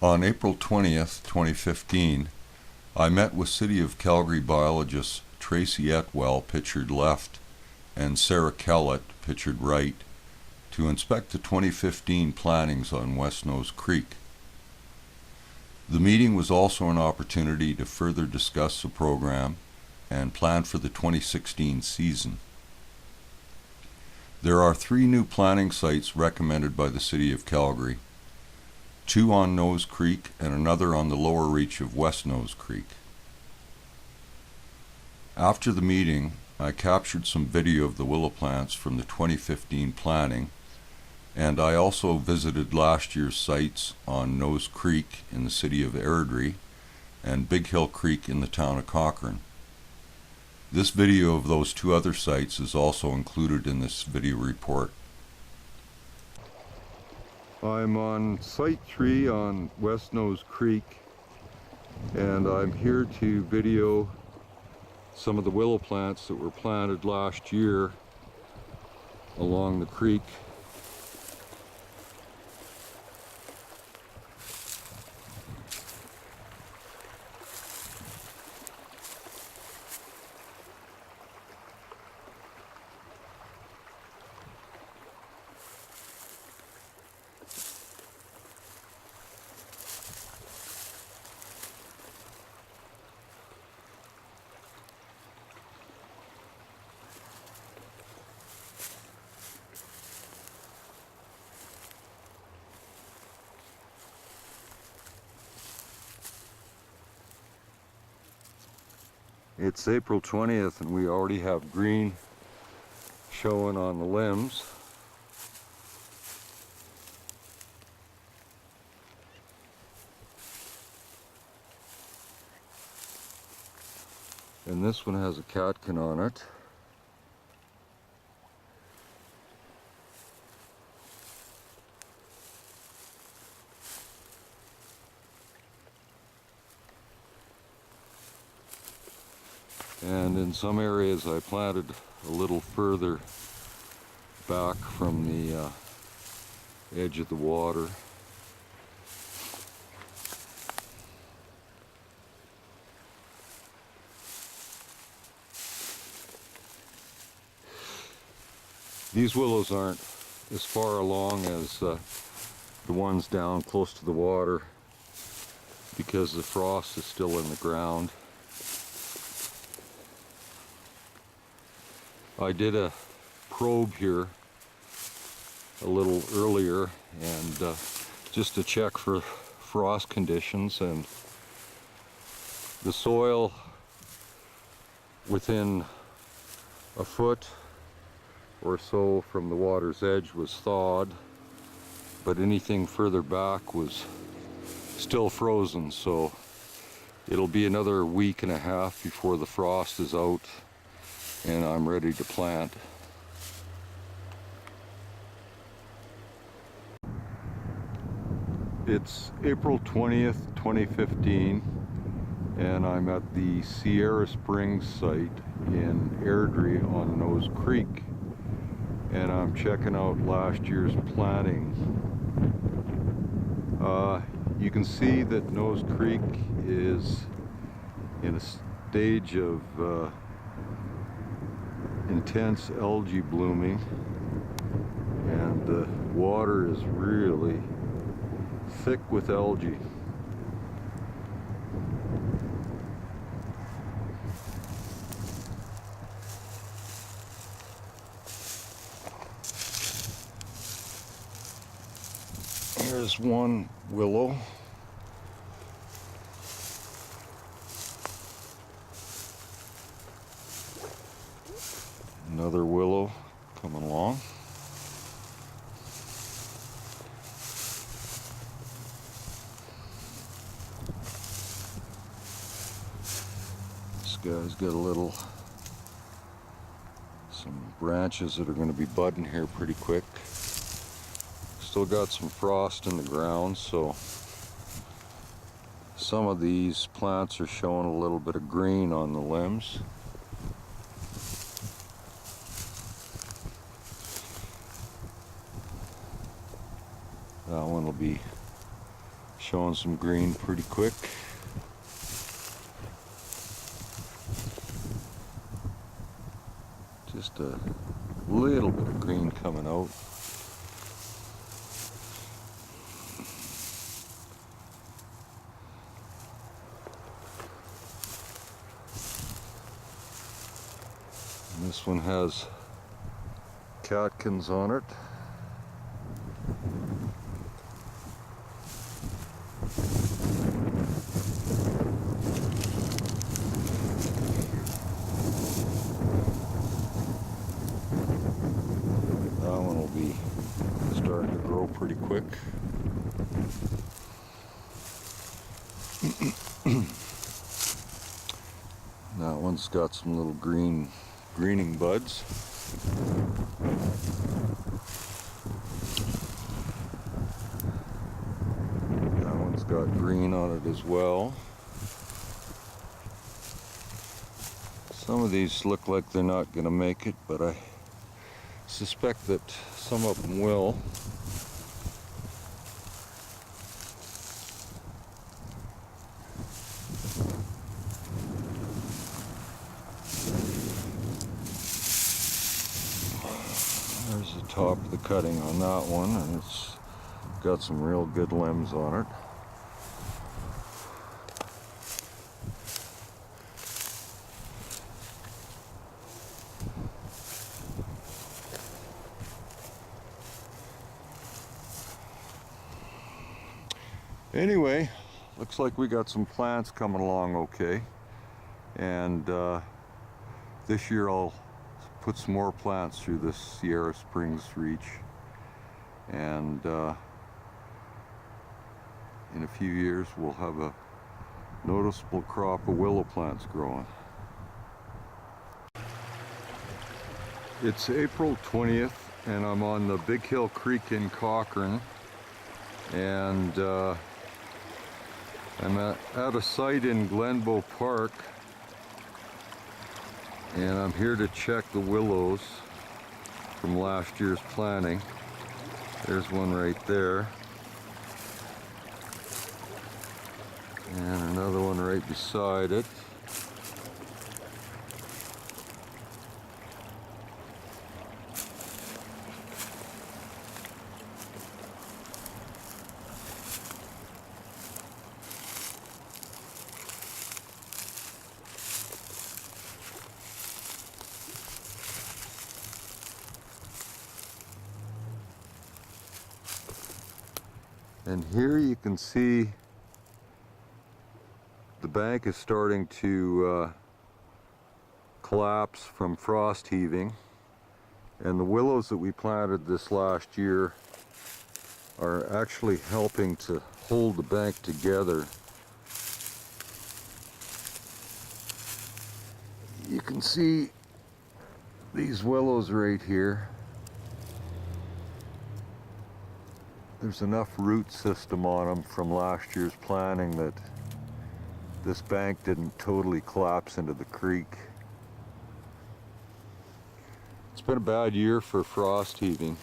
On April 20th, 2015, I met with City of Calgary biologists Tracy Etwell, pictured left, and Sarah Kellett, pictured right, to inspect the 2015 plantings on West Nose Creek. The meeting was also an opportunity to further discuss the program and plan for the 2016 season. There are 3 new planting sites recommended by the City of Calgary, 2 on Nose Creek and another on the lower reach of West Nose Creek. After the meeting, I captured some video of the willow plants from the 2015 planting, and I also visited last year's sites on Nose Creek in the city of Airdrie and Big Hill Creek in the town of Cochrane. This video of those 2 other sites is also included in this video report. I'm on Site 3 on West Nose Creek, and I'm here to video some of the willow plants that were planted last year along the creek. It's April 20th and we already have green showing on the limbs. And this one has a catkin on it. And in some areas I planted a little further back from the edge of the water. These willows aren't as far along as the ones down close to the water because the frost is still in the ground. I did a probe here a little earlier and just to check for frost conditions, and the soil within a foot or so from the water's edge was thawed, but anything further back was still frozen, so it'll be another week and a half before the frost is out and I'm ready to plant. It's April 20th, 2015, and I'm at the Sierra Springs site in Airdrie on Nose Creek, and I'm checking out last year's planting. You can see that Nose Creek is in a stage of intense algae blooming, and the water is really thick with algae. Here's one willow. Another willow coming along. This guy's got some branches that are going to be budding here pretty quick. Still got some frost in the ground, so some of these plants are showing a little bit of green on the limbs. That one will be showing some green pretty quick. Just a little bit of green coming out. And this one has catkins on it. That one will be starting to grow pretty quick. That one's got some little greening buds. That one's got green on it as well. Some of these look like they're not going to make it, but I suspect that some of them will. There's the top of the cutting on that one, and it's got some real good limbs on it. Anyway, looks like we got some plants coming along okay, and this year I'll put some more plants through this Sierra Springs reach, and in a few years we'll have a noticeable crop of willow plants growing. It's April 20th and I'm on the Big Hill Creek in Cochrane, and I'm at a site in Glenbow Park, and I'm here to check the willows from last year's planting. There's one right there, and another one right beside it. And here you can see the bank is starting to collapse from frost heaving, and the willows that we planted this last year are actually helping to hold the bank together. You can see these willows right here. There's enough root system on them from last year's planting that this bank didn't totally collapse into the creek. It's been a bad year for frost heaving.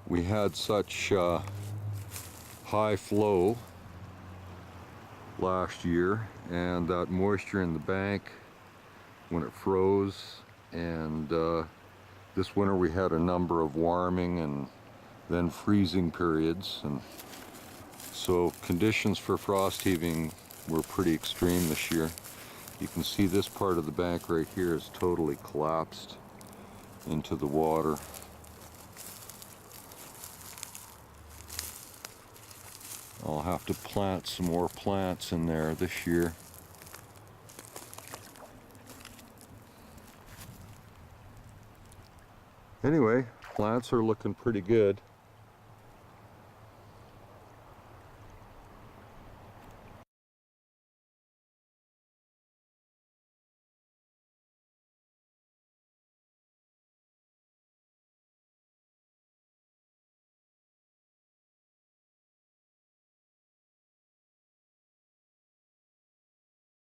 We had such high flow last year, and that moisture in the bank when it froze, and this winter we had a number of warming and then freezing periods, and so conditions for frost heaving were pretty extreme this year. You can see this part of the bank right here is totally collapsed into the water. I'll have to plant some more plants in there this year. Anyway, plants are looking pretty good.